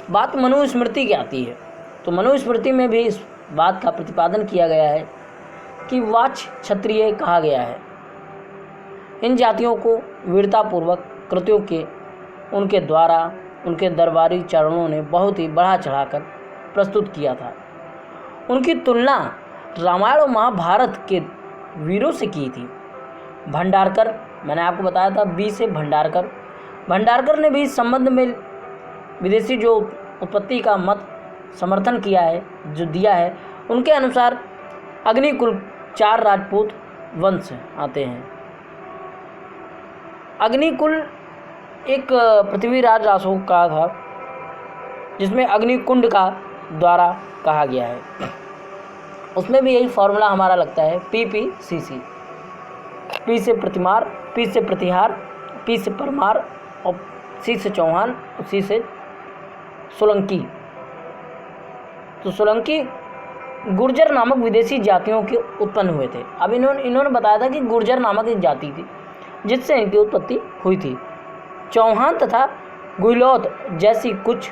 बात मनुस्मृति की आती है, तो मनुस्मृति में भी इस बात का प्रतिपादन किया गया है कि वाच क्षत्रिय कहा गया है। इन जातियों को वीरतापूर्वक कृत्यों के उनके द्वारा उनके दरबारी चरणों ने बहुत ही बढ़ा चढ़ाकर प्रस्तुत किया था। उनकी तुलना रामायण और महाभारत के वीरों से की थी। भंडारकर, मैंने आपको बताया था बी से भंडारकर ने भी इस संबंध में विदेशी जो उत्पत्ति का मत समर्थन किया है, जो दिया है, उनके अनुसार अग्निकुल 4 राजपूत वंश आते हैं। अग्निकुल एक पृथ्वीराज रासों का था, जिसमें अग्निकुंड का द्वारा कहा गया है। उसमें भी यही फॉर्मूला हमारा लगता है, PPCC। पी से प्रतिमार, पी से प्रतिहार, पी से परमार और सी से चौहान और सी से सोलंकी। तो सोलंकी गुर्जर नामक विदेशी जातियों के उत्पन्न हुए थे। अब इन्होंने बताया था कि गुर्जर नामक एक जाति थी जिससे इनकी उत्पत्ति हुई थी। चौहान तथा गुहिलौत जैसी कुछ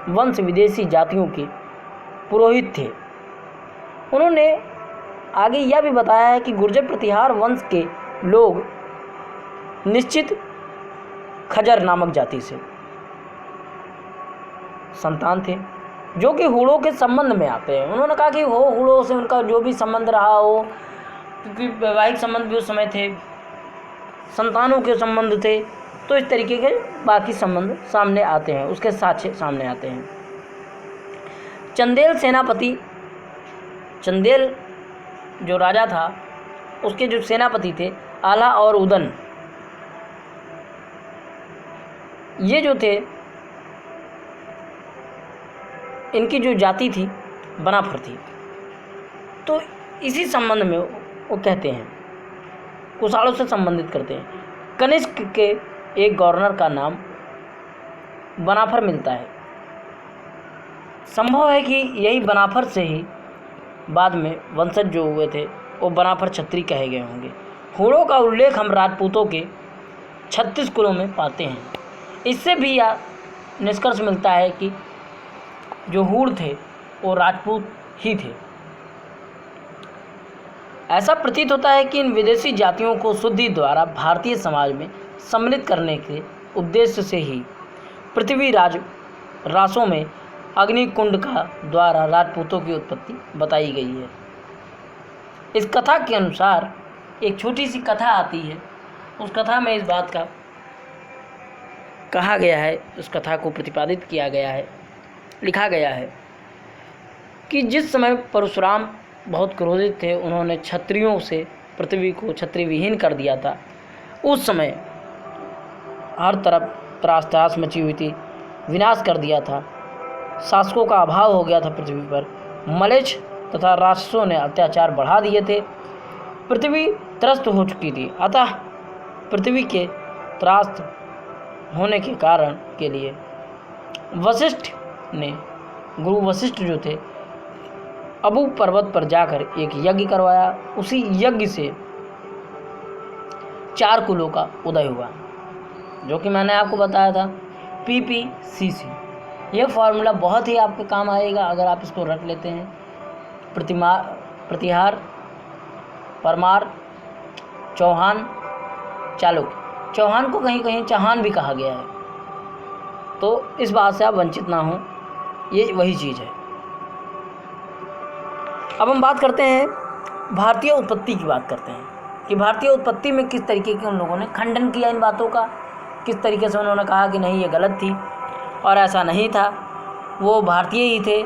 वंश विदेशी जातियों के पुरोहित थे। उन्होंने आगे यह भी बताया है कि गुर्जर प्रतिहार वंश के लोग निश्चित खजर नामक जाति से संतान थे, जो कि हूणों के संबंध में आते हैं। उन्होंने कहा कि हूणों से उनका जो भी संबंध रहा हो, क्योंकि वैवाहिक संबंध भी उस समय थे, संतानों के संबंध थे, तो इस तरीके के बाकी संबंध सामने आते हैं, उसके साक्ष्य सामने आते हैं। चंदेल सेनापति, चंदेल जो राजा था उसके जो सेनापति थे आला और उदन, ये जो थे इनकी जो जाति थी बनाफर थी। तो इसी संबंध में वो कहते हैं, कुशालों से संबंधित करते हैं। कनिष्क के एक गवर्नर का नाम बनाफर मिलता है। संभव है कि यही बनाफर से ही बाद में वंशज जो हुए थे वो बनाफर क्षत्रिय कहे गए होंगे। हूणों का उल्लेख हम राजपूतों के 36 कुलों में पाते हैं। इससे भी यह निष्कर्ष मिलता है कि जो हूण थे वो राजपूत ही थे। ऐसा प्रतीत होता है कि इन विदेशी जातियों को शुद्धि द्वारा भारतीय समाज में सम्मिलित करने के उद्देश्य से ही पृथ्वीराज रासों में अग्निकुंड का द्वारा राजपूतों की उत्पत्ति बताई गई है। इस कथा के अनुसार एक छोटी सी कथा आती है, उस कथा में इस बात का कहा गया है, उस कथा को प्रतिपादित किया गया है, लिखा गया है कि जिस समय परशुराम बहुत क्रोधित थे, उन्होंने क्षत्रियों से पृथ्वी को क्षत्रिय विहीन कर दिया था। उस समय हर तरफ त्रास मची हुई थी, विनाश कर दिया था, शासकों का अभाव हो गया था पृथ्वी पर। मलेच्छ तथा राक्षसों ने अत्याचार बढ़ा दिए थे, पृथ्वी त्रस्त हो चुकी थी। अतः पृथ्वी के त्रास्त होने के कारण के लिए वशिष्ठ ने, गुरु वशिष्ठ जो थे, अबू पर्वत पर जाकर एक यज्ञ करवाया। उसी यज्ञ से 4 कुलों का उदय हुआ, जो कि मैंने आपको बताया था PPCC। यह फॉर्मूला बहुत ही आपके काम आएगा अगर आप इसको रट लेते हैं। प्रतिहार, परमार, चौहान, चालुक्य। चौहान को कहीं कहीं चौहान भी कहा गया है, तो इस बात से आप वंचित ना हों, ये वही चीज़ है। अब हम बात करते हैं भारतीय उत्पत्ति की बात करते हैं कि भारतीय उत्पत्ति में किस तरीके के उन लोगों ने खंडन किया इन बातों का, किस तरीके से उन्होंने कहा कि नहीं ये गलत थी और ऐसा नहीं था, वो भारतीय ही थे,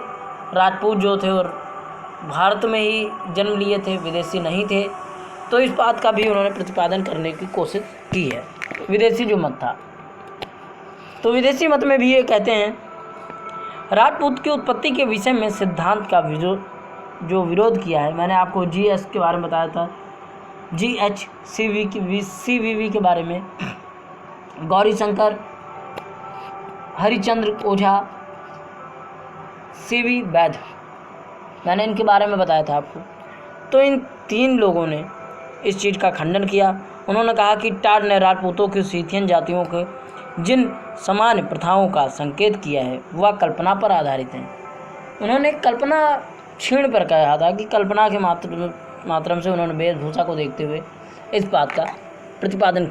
राजपूत जो थे और भारत में ही जन्म लिए थे, विदेशी नहीं थे। तो इस बात का भी उन्होंने प्रतिपादन करने की कोशिश की है, विदेशी जो मत था। तो विदेशी मत में भी ये कहते हैं, राजपूत की उत्पत्ति के विषय में सिद्धांत का विरोध किया है। मैंने आपको GS के बारे में बताया था, CVV के बारे में, गौरी शंकर, हरिचंद्र ओझा, CV वैद्य, मैंने इनके बारे में बताया था आपको। तो इन 3 लोगों ने इस चीज़ का खंडन किया। उन्होंने कहा कि टाड ने राजपूतों की सीथियन जातियों के जिन सामान्य प्रथाओं का संकेत किया है वह कल्पना पर आधारित हैं। उन्होंने कल्पना क्षीण पर कहा था कि कल्पना के माध्यम से उन्होंने वेशभूषा को देखते हुए इस बात का प्रतिपादन